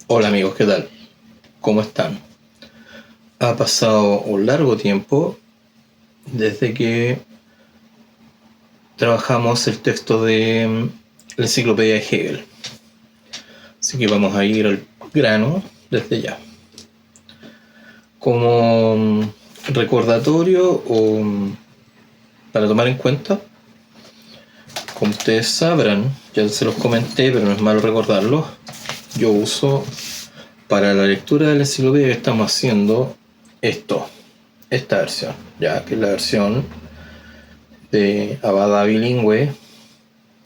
Hola amigos, ¿qué tal? ¿Cómo están? Ha pasado un largo tiempo desde que trabajamos el texto de la enciclopedia de Hegel. Así que vamos a ir al grano desde ya. Como recordatorio o para tomar en cuenta, como ustedes sabrán, ya se los comenté, pero no es malo recordarlo, yo uso para la lectura de la enciclopedia que estamos haciendo esta versión, ya que es la versión de Abada bilingüe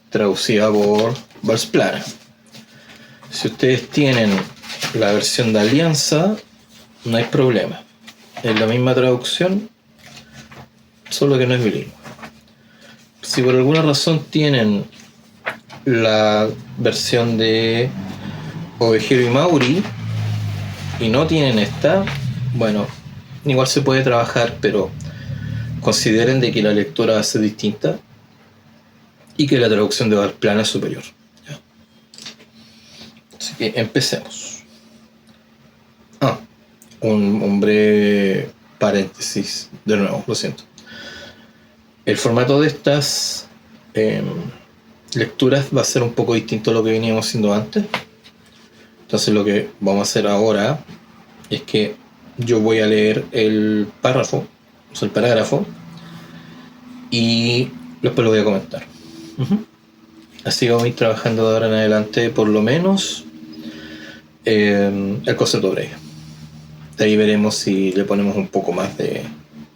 traducida por Valsplana. Si ustedes tienen la versión de Alianza, no hay problema. Es la misma traducción, solo que no es bilingüe. Si por alguna razón tienen la versión de Ovejero y Mauri y no tienen esta, bueno, igual se puede trabajar, pero consideren de que la lectura va a ser distinta y que la traducción de Valsplana es superior. ¿Ya? Así que empecemos. Un breve paréntesis, de nuevo, lo siento. El formato de estas lecturas va a ser un poco distinto a lo que veníamos haciendo antes. Entonces lo que vamos a hacer ahora es que yo voy a leer el párrafo, o sea, el parágrafo, y después lo voy a comentar. Así vamos a ir trabajando de ahora en adelante, por lo menos, el concepto breve. De ahí veremos si le ponemos un poco más de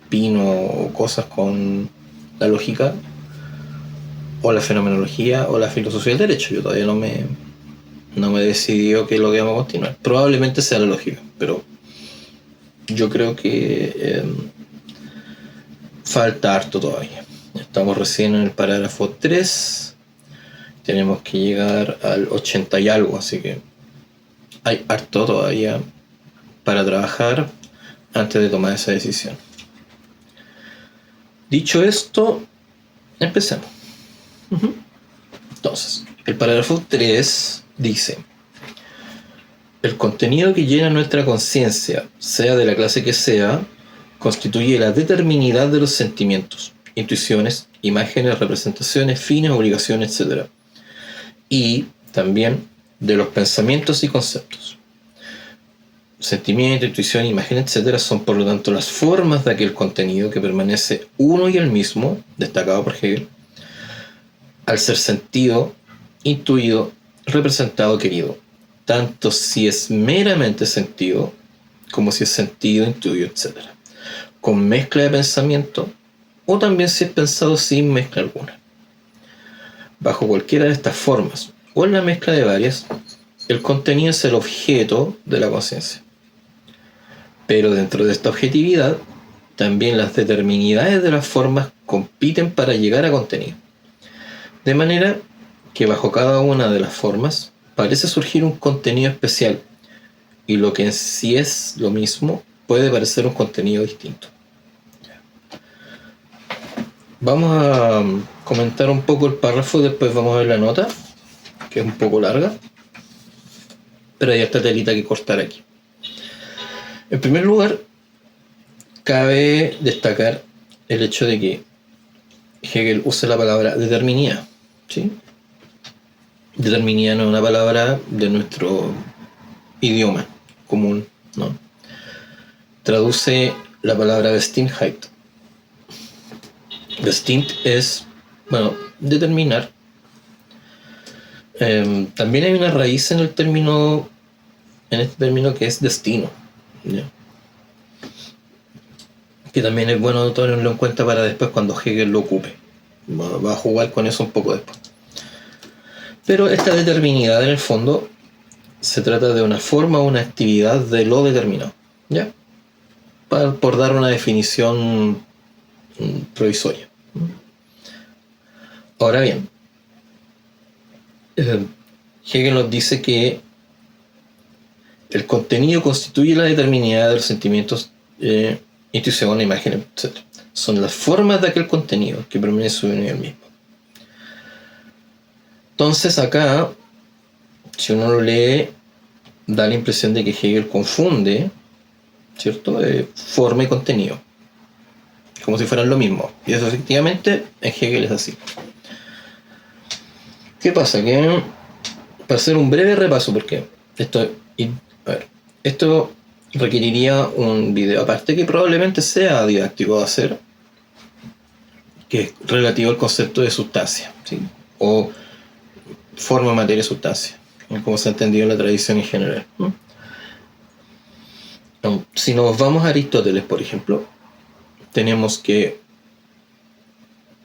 pino o cosas con la lógica o la fenomenología o la filosofía del derecho. Yo todavía no me he decidido qué es lo que vamos a continuar. Probablemente sea la lógica, pero yo creo que falta harto todavía. Estamos recién en el parágrafo 3, tenemos que llegar al 80 y algo, así que hay harto todavía para trabajar antes de tomar esa decisión. Dicho esto, empecemos. Entonces, el parágrafo 3 dice: el contenido que llena nuestra conciencia, sea de la clase que sea, constituye la determinidad de los sentimientos, intuiciones, imágenes, representaciones, fines, obligaciones, etc. Y también de los pensamientos y conceptos. Sentimiento, intuición, imagen, etc. son por lo tanto las formas de aquel contenido que permanece uno y el mismo, destacado por Hegel, al ser sentido, intuido, representado, querido, tanto si es meramente sentido como si es sentido, intuido, etc., con mezcla de pensamiento, o también si es pensado sin mezcla alguna. Bajo cualquiera de estas formas, o en la mezcla de varias, el contenido es el objeto de la conciencia. Pero dentro de esta objetividad, también las determinidades de las formas compiten para llegar a contenido. De manera que bajo cada una de las formas parece surgir un contenido especial, y lo que en sí es lo mismo puede parecer un contenido distinto. Vamos a comentar un poco el párrafo, después vamos a ver la nota, que es un poco larga, pero hay esta telita que cortar aquí. En primer lugar, cabe destacar el hecho de que Hegel usa la palabra determinidad, ¿sí? Determinidad no es una palabra de nuestro idioma común, ¿no? Traduce la palabra Bestimmtheit. Bestimmt es, determinar. También hay una raíz en este término que es destino, ¿ya? Que también es bueno tenerlo en cuenta para después cuando Hegel lo ocupe. Va a jugar con eso un poco después. Pero esta determinidad en el fondo se trata de una forma o una actividad de lo determinado, ¿ya? Por dar una definición provisoria. Ahora bien, Hegel nos dice que el contenido constituye la determinidad de los sentimientos, intuición, imagen, etc. Son las formas de aquel contenido que permanece uno y el mismo. Entonces acá, si uno lo lee da la impresión de que Hegel confunde, ¿cierto?, forma y contenido, como si fueran lo mismo. Y eso efectivamente en Hegel es así. ¿Qué pasa? Que para hacer un breve repaso, porque esto requeriría un video aparte que probablemente sea didáctico de hacer, que es relativo al concepto de sustancia, ¿sí?, o forma, materia, sustancia, como se ha entendido en la tradición en general. Si nos vamos a Aristóteles, por ejemplo, tenemos que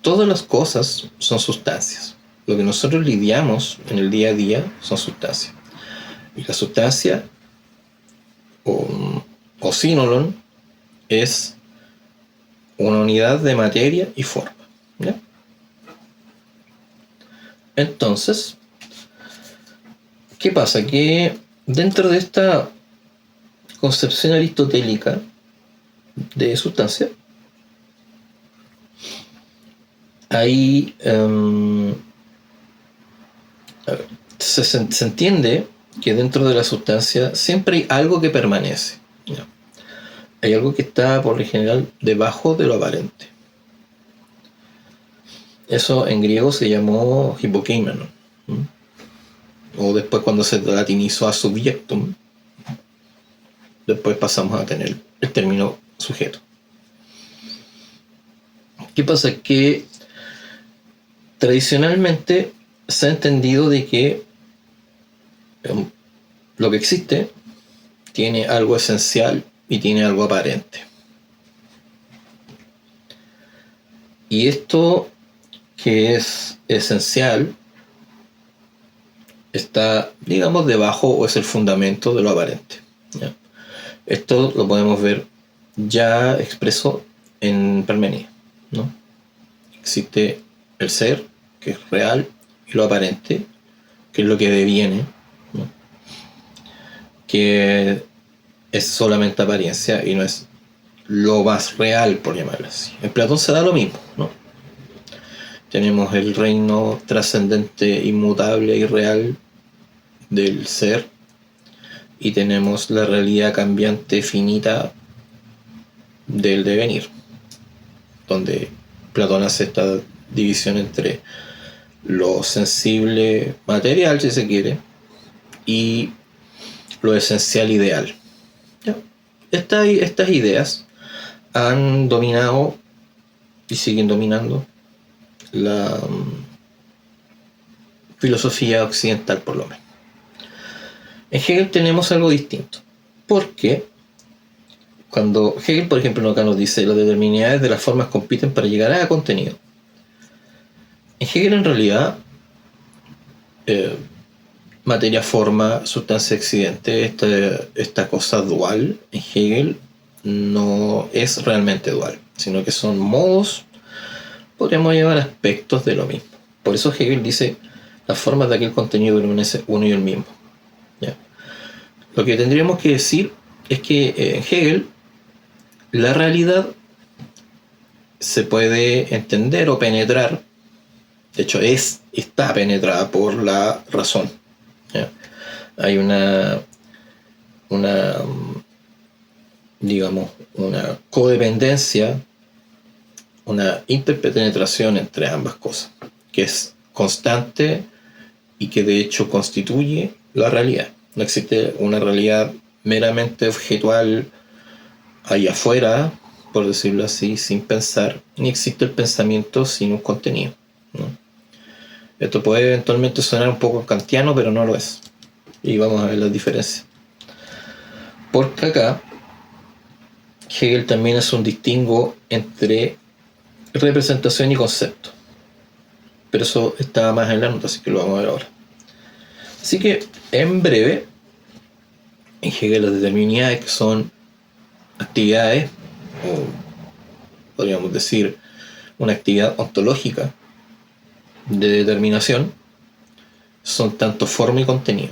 todas las cosas son sustancias. Lo que nosotros lidiamos en el día a día son sustancias. Y la sustancia, o sinolon, es una unidad de materia y forma, ¿ya? Entonces, ¿qué pasa? Que dentro de esta concepción aristotélica de sustancia, ahí se entiende que dentro de la sustancia siempre hay algo que permanece, ¿ya? Hay algo que está por lo general debajo de lo aparente. Eso en griego se llamó hypokeimenon, o después, cuando se latinizó a subjectum, después pasamos a tener el término sujeto. ¿Qué pasa? Que tradicionalmente se ha entendido de que lo que existe tiene algo esencial y tiene algo aparente. Y esto que es esencial está, digamos, debajo, o es el fundamento de lo aparente, ¿ya? Esto lo podemos ver ya expreso en Parmenides, ¿no? Existe el ser, que es real, y lo aparente, que es lo que deviene, ¿no?, que es solamente apariencia y no es lo más real, por llamarlo así. En Platón se da lo mismo, ¿no? Tenemos el reino trascendente, inmutable y real del ser, y tenemos la realidad cambiante, finita del devenir, donde Platón hace esta división entre lo sensible, material, si se quiere, y lo esencial, ideal. ¿Ya? Estas ideas han dominado y siguen dominando la filosofía occidental, por lo menos. En Hegel tenemos algo distinto, porque cuando Hegel, por ejemplo, acá nos dice las determinidades de las formas compiten para llegar a contenido, en Hegel en realidad materia, forma, sustancia, accidente, esta cosa dual en Hegel no es realmente dual, sino que son modos, podríamos llamar aspectos de lo mismo. Por eso Hegel dice las formas de aquel contenido permanece uno y el mismo, ¿ya? Lo que tendríamos que decir es que en Hegel la realidad se puede entender o penetrar, de hecho está penetrada por la razón, ¿ya? Hay una digamos, una codependencia, una interpenetración entre ambas cosas, que es constante y que de hecho constituye la realidad. No existe una realidad meramente objetual ahí afuera, por decirlo así, sin pensar, ni existe el pensamiento sin un contenido, ¿no? Esto puede eventualmente sonar un poco kantiano, pero no lo es. Y vamos a ver las diferencias. Porque acá Hegel también hace un distingo entre representación y concepto. Pero eso está más en la nota, así que lo vamos a ver ahora. Así que, en breve, en Hegel las determinidades, que son actividades, o podríamos decir una actividad ontológica de determinación, son tanto forma y contenido.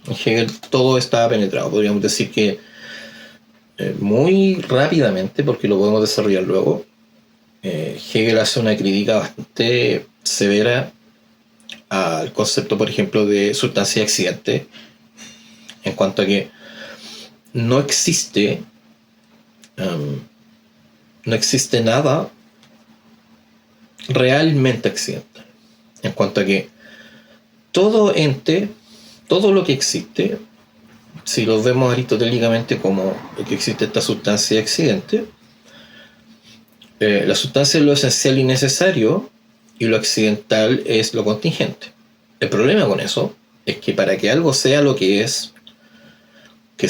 En Hegel todo está penetrado. Podríamos decir que muy rápidamente, porque lo podemos desarrollar luego, Hegel hace una crítica bastante severa al concepto, por ejemplo, de sustancia y accidente en cuanto a que no existe nada realmente accidental, en cuanto a que todo ente, todo lo que existe, si lo vemos aristotélicamente como que existe esta sustancia de accidente, la sustancia es lo esencial y necesario y lo accidental es lo contingente. El problema con eso es que para que algo sea lo que es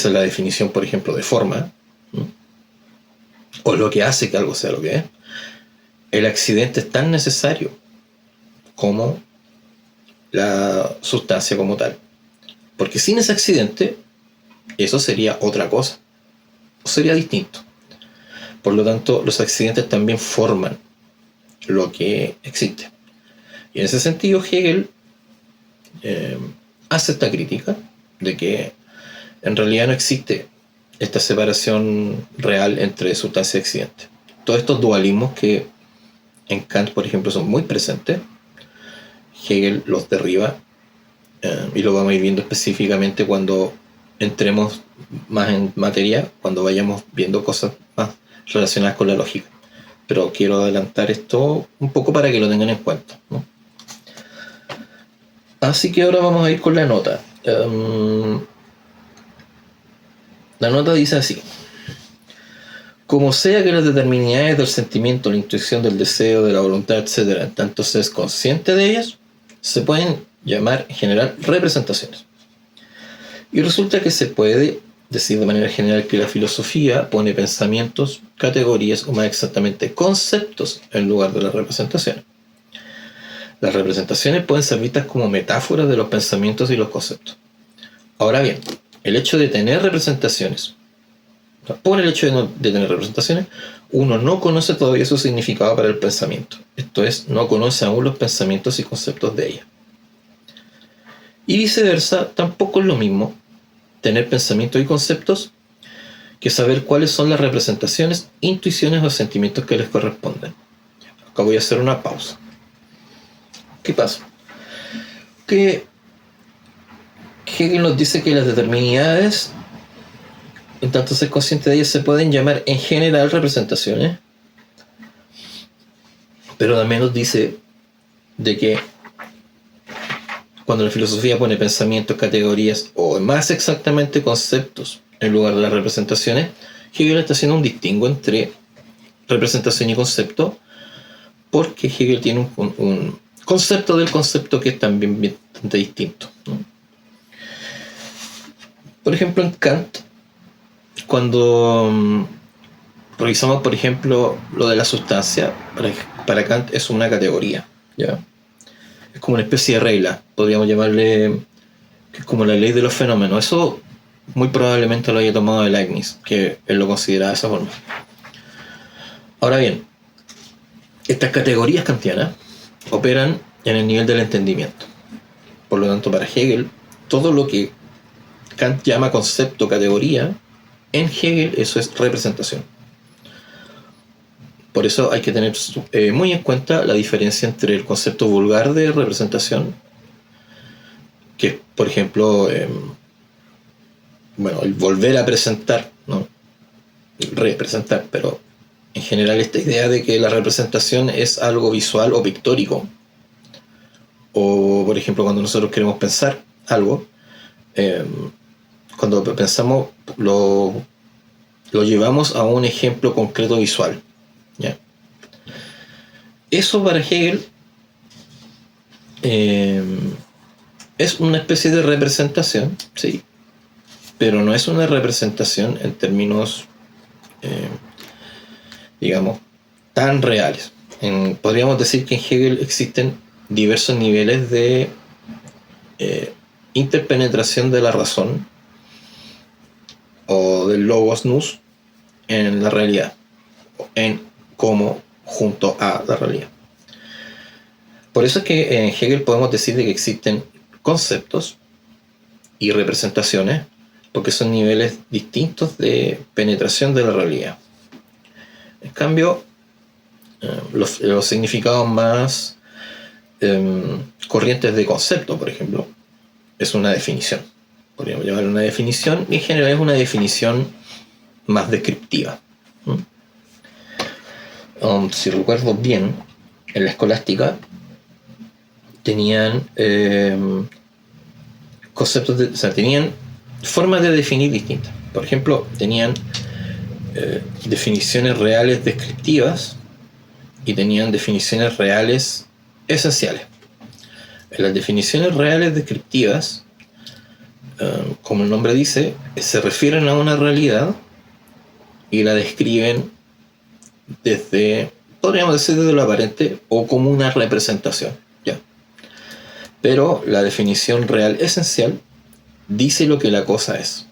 la definición, por ejemplo, de forma, ¿no?, o lo que hace que algo sea lo que es, el accidente es tan necesario como la sustancia como tal. Porque sin ese accidente, eso sería otra cosa, o sería distinto. Por lo tanto, los accidentes también forman lo que existe. Y en ese sentido, Hegel hace esta crítica de que en realidad no existe esta separación real entre sustancia y accidente. Todos estos dualismos que en Kant, por ejemplo, son muy presentes, Hegel los derriba, y lo vamos a ir viendo específicamente cuando entremos más en materia, cuando vayamos viendo cosas más relacionadas con la lógica. Pero quiero adelantar esto un poco para que lo tengan en cuenta, ¿no? Así que ahora vamos a ir con la nota. La nota dice así: como sea que las determinidades del sentimiento, la intuición del deseo, de la voluntad, etc., en tanto se es consciente de ellas, se pueden llamar en general representaciones. Y resulta que se puede decir de manera general que la filosofía pone pensamientos, categorías, o más exactamente conceptos, en lugar de las representaciones. Las representaciones pueden ser vistas como metáforas de los pensamientos y los conceptos. Ahora bien, el hecho de tener representaciones, por el hecho de tener representaciones, uno no conoce todavía su significado para el pensamiento. Esto es, no conoce aún los pensamientos y conceptos de ella. Y viceversa, tampoco es lo mismo tener pensamientos y conceptos que saber cuáles son las representaciones, intuiciones o sentimientos que les corresponden. Acá voy a hacer una pausa. ¿Qué pasa? Que Hegel nos dice que las determinidades, en tanto ser consciente de ellas, se pueden llamar en general representaciones, pero también nos dice de que cuando la filosofía pone pensamientos, categorías, o más exactamente conceptos, en lugar de las representaciones, Hegel está haciendo un distingo entre representación y concepto, porque Hegel tiene un concepto del concepto que es también bastante distinto, ¿no? Por ejemplo, en Kant, cuando revisamos, por ejemplo, lo de la sustancia, para Kant es una categoría, ¿ya? Es como una especie de regla, podríamos llamarle, que es como la ley de los fenómenos. Eso muy probablemente lo haya tomado de Leibniz, que él lo consideraba de esa forma. Ahora bien, estas categorías kantianas operan en el nivel del entendimiento. Por lo tanto, para Hegel, todo lo que Kant llama concepto, categoría, en Hegel eso es representación. Por eso hay que tener muy en cuenta la diferencia entre el concepto vulgar de representación, que es, por ejemplo, el volver a presentar, ¿no? Representar, pero en general esta idea de que la representación es algo visual o pictórico, o por ejemplo cuando nosotros queremos pensar algo, cuando pensamos lo llevamos a un ejemplo concreto visual, ¿ya? Eso para Hegel es una especie de representación, sí, pero no es una representación en términos, digamos, tan reales. Podríamos decir que en Hegel existen diversos niveles de interpenetración de la razón o del logos nous en la realidad, en como junto a la realidad. Por eso es que en Hegel podemos decir que existen conceptos y representaciones, porque son niveles distintos de penetración de la realidad. En cambio, los significados más corrientes de concepto, por ejemplo, es una definición. podríamos llamarle una definición, y en general es una definición más descriptiva. Si recuerdo bien, en la escolástica tenían tenían formas de definir distintas. Por ejemplo, tenían definiciones reales descriptivas y tenían definiciones reales esenciales. En las definiciones reales descriptivas, como el nombre dice, se refieren a una realidad y la describen podríamos decir desde lo aparente o como una representación, ¿ya? Pero la definición real esencial dice lo que la cosa es.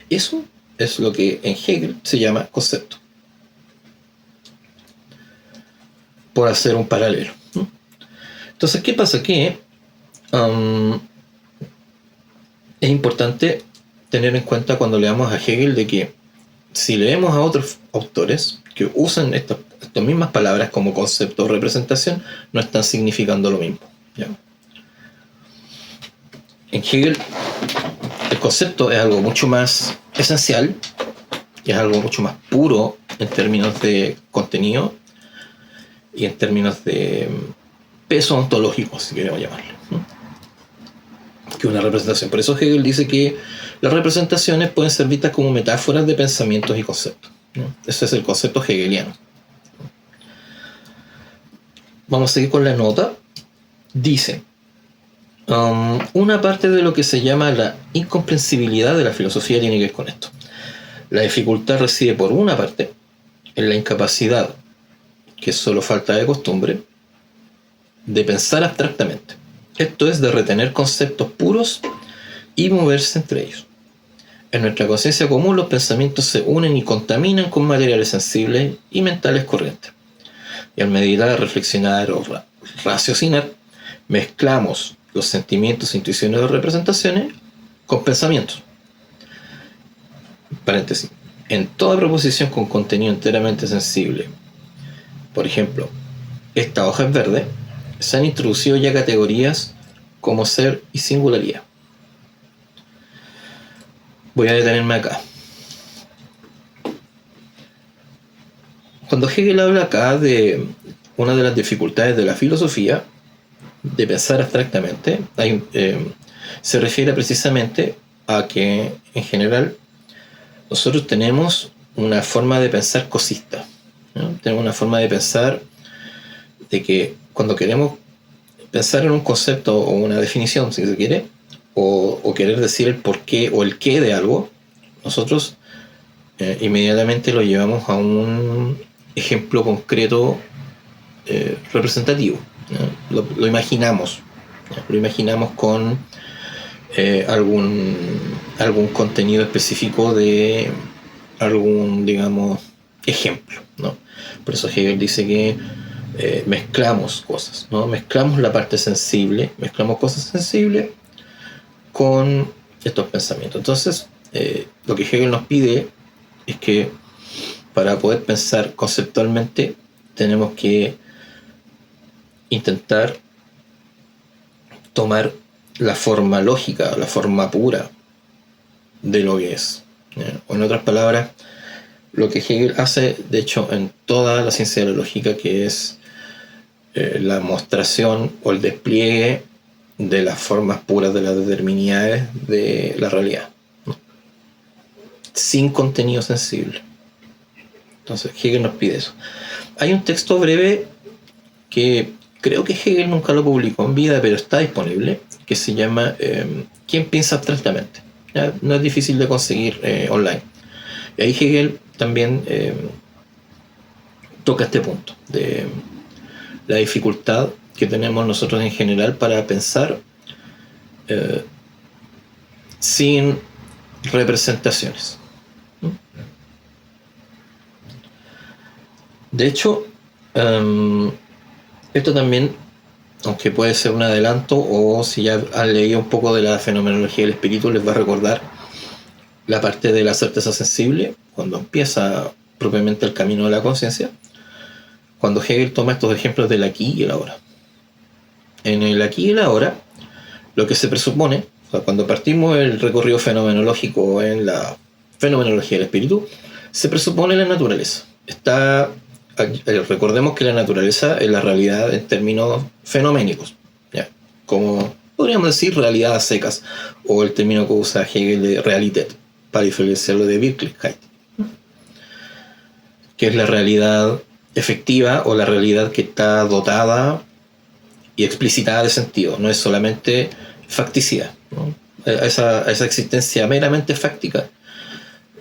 Eso es lo que en Hegel se llama concepto, por hacer un paralelo. Entonces, ¿qué pasa? Que es importante tener en cuenta cuando leamos a Hegel de que si leemos a otros autores que usan estas mismas palabras como concepto o representación, no están significando lo mismo, ¿ya? En Hegel el concepto es algo mucho más esencial y es algo mucho más puro en términos de contenido y en términos de peso ontológico, si queremos llamarlo, ¿no?, que una representación. Por eso Hegel dice que las representaciones pueden ser vistas como metáforas de pensamientos y conceptos, ¿no? Ese es el concepto hegeliano. Vamos a seguir con la nota. Dice: una parte de lo que se llama la incomprensibilidad de la filosofía tiene que ver con esto. La dificultad reside, por una parte, en la incapacidad, que es solo falta de costumbre, de pensar abstractamente. Esto es, de retener conceptos puros y moverse entre ellos. En nuestra conciencia común, los pensamientos se unen y contaminan con materiales sensibles y mentales corrientes. Y al meditar, reflexionar o raciocinar, mezclamos los sentimientos, intuiciones o representaciones con pensamientos. Paréntesis. En toda proposición con contenido enteramente sensible, por ejemplo, esta hoja es verde, se han introducido ya categorías como ser y singularidad. Voy a detenerme acá. Cuando Hegel habla acá de una de las dificultades de la filosofía, de pensar abstractamente, se refiere precisamente a que, en general, nosotros tenemos una forma de pensar cosista, ¿no? Tenemos una forma de pensar de que cuando queremos pensar en un concepto o una definición, si se quiere, o querer decir el porqué o el qué de algo, nosotros inmediatamente lo llevamos a un ejemplo concreto representativo, ¿no? Lo imaginamos, ¿no? Lo imaginamos con algún contenido específico de algún, digamos, ejemplo, ¿no? Por eso Hegel dice que mezclamos cosas, ¿no? Mezclamos la parte sensible, mezclamos cosas sensibles con estos pensamientos. Entonces, lo que Hegel nos pide es que para poder pensar conceptualmente tenemos que intentar tomar la forma lógica, la forma pura de lo que es, o en otras palabras, lo que Hegel hace, de hecho, en toda la ciencia de la lógica, que es la mostración o el despliegue de las formas puras de las determinidades de la realidad, ¿no?, sin contenido sensible. Entonces Hegel nos pide eso. Hay un texto breve que creo que Hegel nunca lo publicó en vida, pero está disponible, que se llama ¿Quién piensa abstractamente? ¿Ya? No es difícil de conseguir online. Y ahí Hegel también toca este punto de la dificultad que tenemos nosotros en general para pensar sin representaciones. De hecho, esto también, aunque puede ser un adelanto, o si ya han leído un poco de la fenomenología del espíritu, les va a recordar la parte de la certeza sensible, cuando empieza propiamente el camino de la conciencia, cuando Hegel toma estos ejemplos del aquí y el ahora. En el aquí y el ahora, lo que se presupone O sea, cuando partimos el recorrido fenomenológico en la fenomenología del espíritu, se presupone la naturaleza. Recordemos que la naturaleza es la realidad en términos fenoménicos, ¿ya? Como podríamos decir realidad a secas, o el término que usa Hegel de Realität, para diferenciarlo de Wirklichkeit, que es la realidad efectiva o la realidad que está dotada y explicitada de sentido, no es solamente facticidad, ¿no? Esa existencia meramente fáctica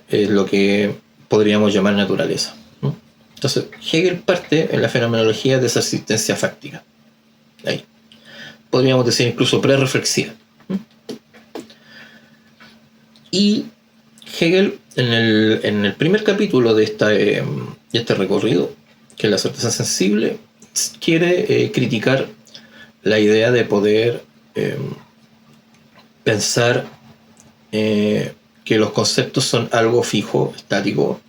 es lo que podríamos llamar naturaleza, ¿no? Entonces Hegel parte en la fenomenología de esa existencia fáctica, ahí podríamos decir incluso prereflexiva, ¿no? Y Hegel en el primer capítulo de este recorrido, que es la certeza sensible, quiere criticar la idea de poder pensar que los conceptos son algo fijo, estático,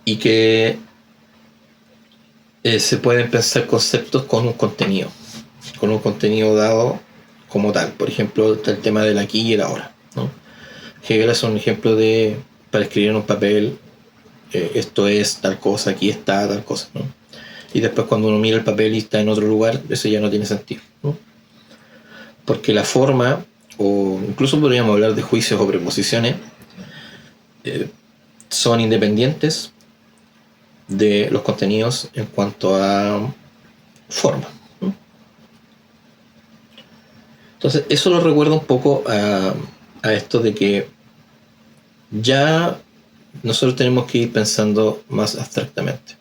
y que se pueden pensar conceptos con un contenido dado como tal. Por ejemplo, está el tema del aquí y el ahora, ¿no? Hegel es un ejemplo para escribir en un papel, esto es tal cosa, aquí está tal cosa, ¿no? Y después cuando uno mira el papel y está en otro lugar, eso ya no tiene sentido, ¿no? Porque la forma, o incluso podríamos hablar de juicios o preposiciones, son independientes de los contenidos en cuanto a forma, ¿no? Entonces eso lo recuerda un poco a esto de que ya nosotros tenemos que ir pensando más abstractamente.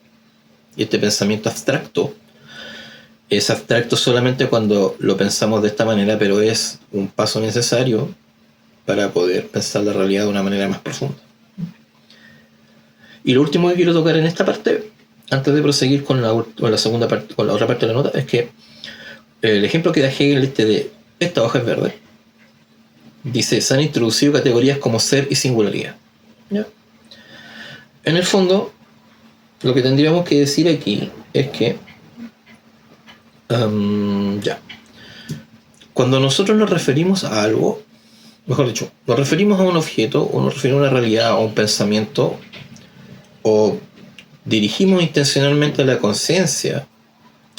Y este pensamiento abstracto es abstracto solamente cuando lo pensamos de esta manera, pero es un paso necesario para poder pensar la realidad de una manera más profunda. Y lo último que quiero tocar en esta parte, antes de proseguir con la segunda parte, con la otra parte de la nota, es que el ejemplo que da Hegel de esta hoja es verde. Dice, se han introducido categorías como ser y singularidad, ¿ya? En el fondo, lo que tendríamos que decir aquí es que cuando nosotros nos referimos a algo, mejor dicho, nos referimos a un objeto, o nos referimos a una realidad, o a un pensamiento, o dirigimos intencionalmente la conciencia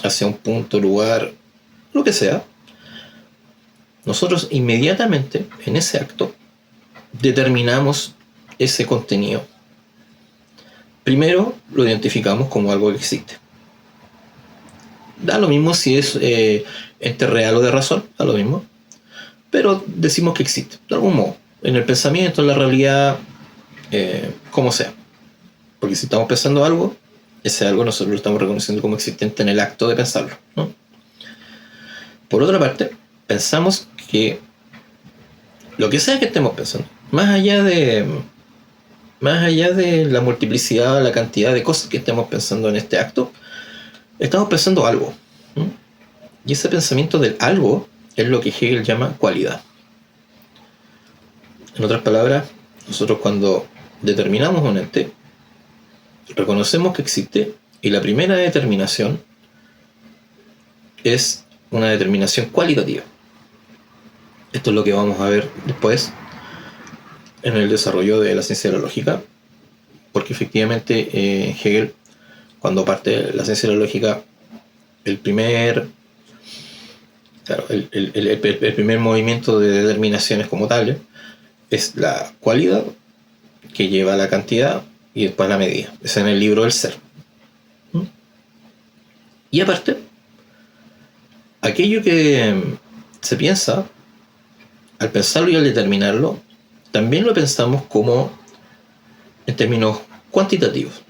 hacia un punto, lugar, lo que sea, nosotros inmediatamente en ese acto determinamos ese contenido. Primero lo identificamos como algo que existe. Da lo mismo si es ente real o de razón, da lo mismo. Pero decimos que existe, de algún modo. En el pensamiento, en la realidad, como sea. Porque si estamos pensando algo, ese algo nosotros lo estamos reconociendo como existente en el acto de pensarlo, ¿no? Por otra parte, pensamos que lo que sea que estemos pensando, más allá de la multiplicidad, la cantidad de cosas que estemos pensando en este acto, estamos pensando algo, ¿no? Y ese pensamiento del algo es lo que Hegel llama cualidad. En otras palabras, nosotros cuando determinamos un ente, reconocemos que existe, y la primera determinación es una determinación cualitativa. Esto es lo que vamos a ver después en el desarrollo de la ciencia de la lógica, porque efectivamente Hegel, cuando parte de la ciencia de la lógica, el primer movimiento de determinaciones como tal es la cualidad, que lleva a la cantidad y después la medida. Es en el libro del ser. Y aparte, aquello que se piensa, al pensarlo y al determinarlo, también lo pensamos como en términos cuantitativos.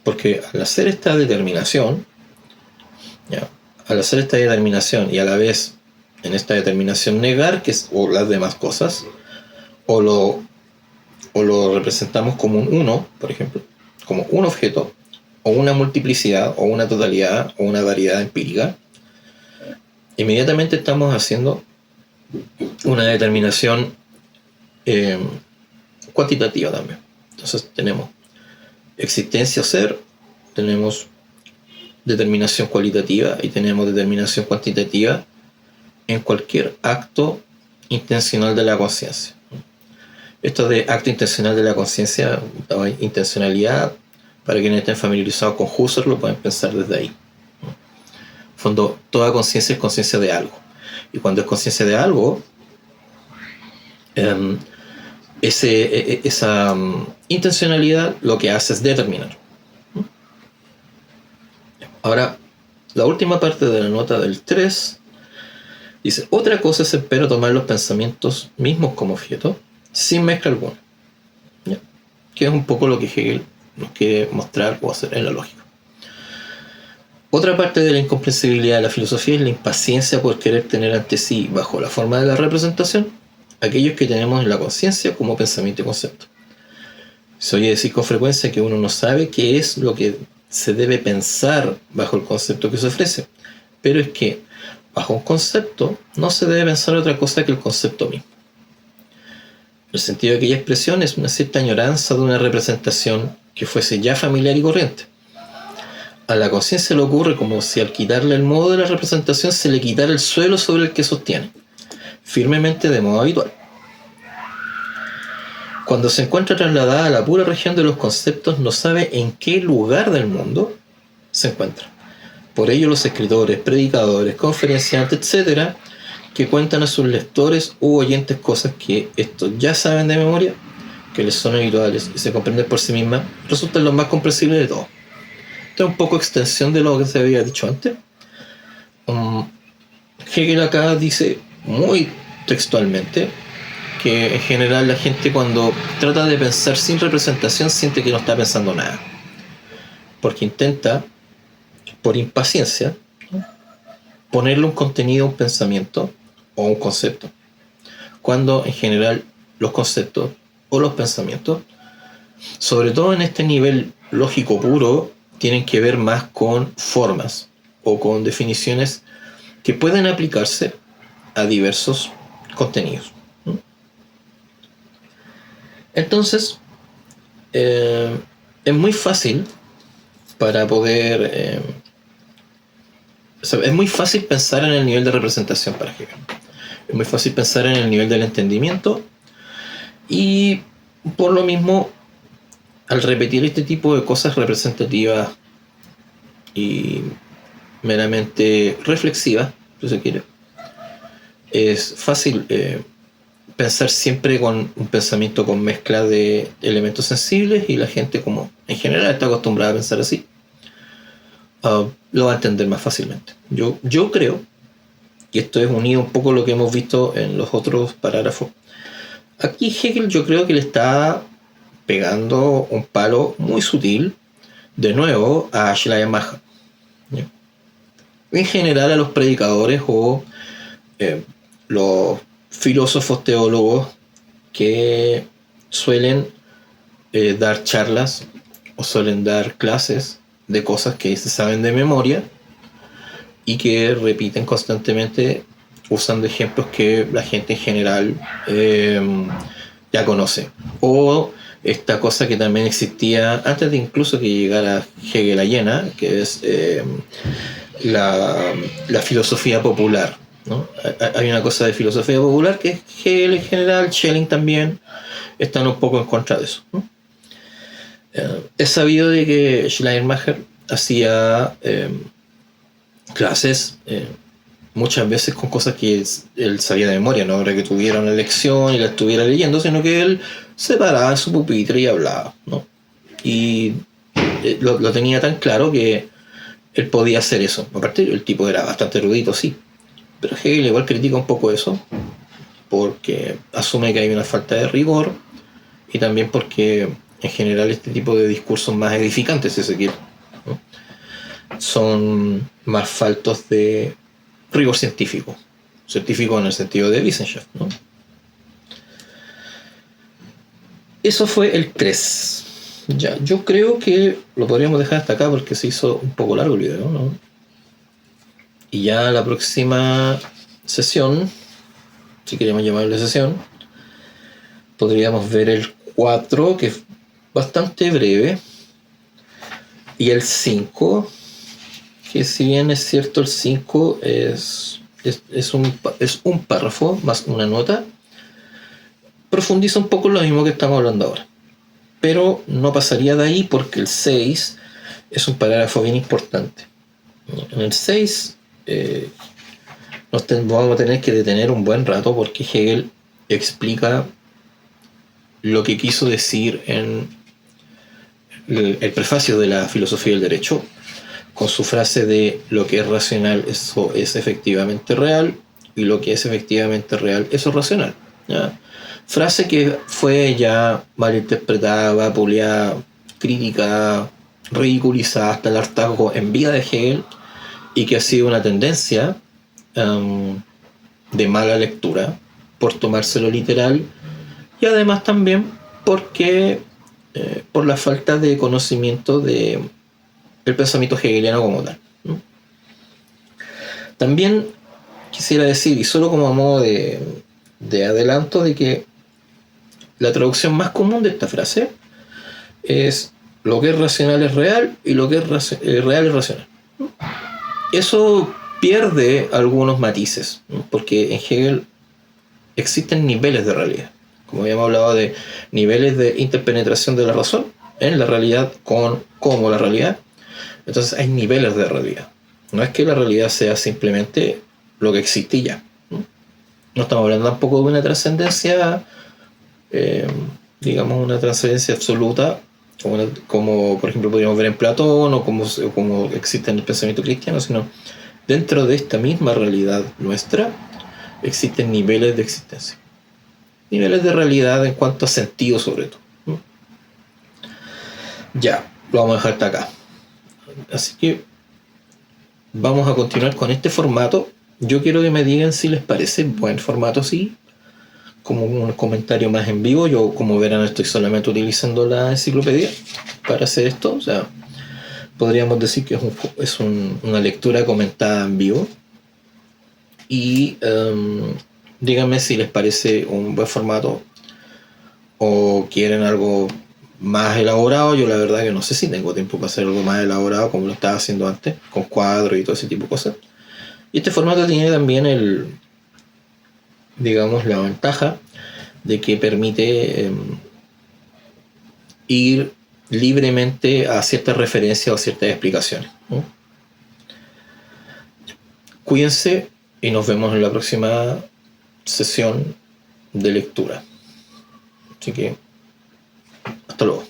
Porque al hacer esta determinación, y a la vez en esta determinación negar o las demás cosas, o lo representamos como un uno, por ejemplo, como un objeto, o una multiplicidad, o una totalidad, o una variedad empírica, inmediatamente estamos haciendo una determinación cuantitativa también. Entonces tenemos existencia o ser, tenemos determinación cualitativa y tenemos determinación cuantitativa en cualquier acto intencional de la conciencia. Esto de acto intencional de la conciencia, intencionalidad, para quienes estén familiarizados con Husserl lo pueden pensar desde ahí. En el fondo, toda conciencia es conciencia de algo. Y cuando es conciencia de algo, esa intencionalidad lo que hace es determinar. Ahora, la última parte de la nota del 3 dice: otra cosa es empero tomar los pensamientos mismos como objeto, sin mezcla alguna. ¿Ya? Que es un poco lo que Hegel nos quiere mostrar o hacer en la lógica. Otra parte de la incomprensibilidad de la filosofía es la impaciencia por querer tener ante sí, bajo la forma de la representación, aquellos que tenemos en la conciencia como pensamiento y concepto. Se oye decir con frecuencia que uno no sabe qué es lo que se debe pensar bajo el concepto que se ofrece, pero es que bajo un concepto no se debe pensar otra cosa que el concepto mismo. El sentido de aquella expresión es una cierta añoranza de una representación que fuese ya familiar y corriente. A la conciencia le ocurre como si al quitarle el modo de la representación se le quitara el suelo sobre el que sostiene, firmemente de modo habitual. Cuando se encuentra trasladada a la pura región de los conceptos, no sabe en qué lugar del mundo se encuentra. Por ello los escritores, predicadores, conferenciantes, etc., que cuentan a sus lectores u oyentes cosas que estos ya saben de memoria, que les son habituales y se comprenden por sí mismas, resultan los más comprensibles de todos. Esto es un poco extensión de lo que se había dicho antes. Hegel acá dice muy textualmente que en general la gente cuando trata de pensar sin representación siente que no está pensando nada, porque intenta, por impaciencia, ponerle un contenido a un pensamiento o un concepto, cuando en general los conceptos o los pensamientos, sobre todo en este nivel lógico puro, tienen que ver más con formas o con definiciones que pueden aplicarse a diversos contenidos. Entonces, es muy fácil para poder... es muy fácil pensar en el nivel de representación para Hegel. Es muy fácil pensar en el nivel del entendimiento y por lo mismo, al repetir este tipo de cosas representativas y meramente reflexivas, si se quiere, es fácil pensar siempre con un pensamiento con mezcla de elementos sensibles, y la gente, como en general está acostumbrada a pensar así, lo va a entender más fácilmente. Yo creo, y esto es unido un poco a lo que hemos visto en los otros parágrafos, aquí Hegel yo creo que le está pegando un palo muy sutil de nuevo a Schleiermacher, ¿sí? En general a los predicadores o los filósofos teólogos que suelen dar charlas o suelen dar clases de cosas que se saben de memoria y que repiten constantemente usando ejemplos que la gente en general ya conoce. O esta cosa que también existía antes de incluso que llegara Hegeliana, que es la filosofía popular, ¿no? Hay una cosa de filosofía popular que es Hegel en general, Schelling también, están un poco en contra de eso, ¿no? Es sabido de que Schleiermacher hacía clases muchas veces con cosas que él sabía de memoria, no era que tuviera una lección y la estuviera leyendo, sino que él se paraba en su pupitre y hablaba, ¿no? Y lo tenía tan claro que él podía hacer eso. Aparte, el tipo era bastante erudito, sí, pero Hegel igual critica un poco eso, porque asume que hay una falta de rigor y también porque en general este tipo de discursos más edificantes, si se quiere, ¿no?, son más faltos de rigor científico en el sentido de Wissenschaft, ¿no? Eso fue el 3. Ya, yo creo que lo podríamos dejar hasta acá porque se hizo un poco largo el video, ¿no? Y ya la próxima sesión, si queremos llamarle sesión, podríamos ver el 4, que es bastante breve, y el 5, que si bien es cierto el 5 es es un párrafo más una nota. Profundiza un poco en lo mismo que estamos hablando ahora. Pero no pasaría de ahí porque el 6 es un parágrafo bien importante. En el 6 vamos a tener que detener un buen rato porque Hegel explica lo que quiso decir en el prefacio de la filosofía del derecho, con su frase de lo que es racional, eso es efectivamente real, y lo que es efectivamente real, eso es racional. ¿Ya? Frase que fue ya malinterpretada, vapuleada, criticada, ridiculizada hasta el hartazgo en vida de Hegel, y que ha sido una tendencia de mala lectura por tomárselo literal, y además también porque por la falta de conocimiento de el pensamiento hegeliano como tal, ¿no? También quisiera decir, y solo como a modo de adelanto, de que la traducción más común de esta frase es lo que es racional es real y lo que es real es racional. Eso pierde algunos matices, ¿no? Porque en Hegel existen niveles de realidad. Como habíamos hablado de niveles de interpenetración de la razón en la realidad como la realidad. Entonces hay niveles de realidad. No es que la realidad sea simplemente lo que existe y ya. No estamos hablando tampoco de una trascendencia, digamos, una trascendencia absoluta, como por ejemplo podríamos ver en Platón o como existe en el pensamiento cristiano, sino dentro de esta misma realidad nuestra existen niveles de existencia. Niveles de realidad en cuanto a sentido sobre todo. Ya, lo vamos a dejar hasta acá. Así que vamos a continuar con este formato. Yo quiero que me digan si les parece buen formato así, como un comentario más en vivo. Yo, como verán, estoy solamente utilizando la enciclopedia para hacer esto. O sea, podríamos decir que es una lectura comentada en vivo. Y díganme si les parece un buen formato o quieren algo más elaborado. Yo la verdad que no sé si tengo tiempo para hacer algo más elaborado como lo estaba haciendo antes, con cuadros y todo ese tipo de cosas. Y este formato tiene también digamos, la ventaja de que permite ir libremente a ciertas referencias o ciertas explicaciones, ¿no? Cuídense y nos vemos en la próxima sesión de lectura. Así que, hasta luego.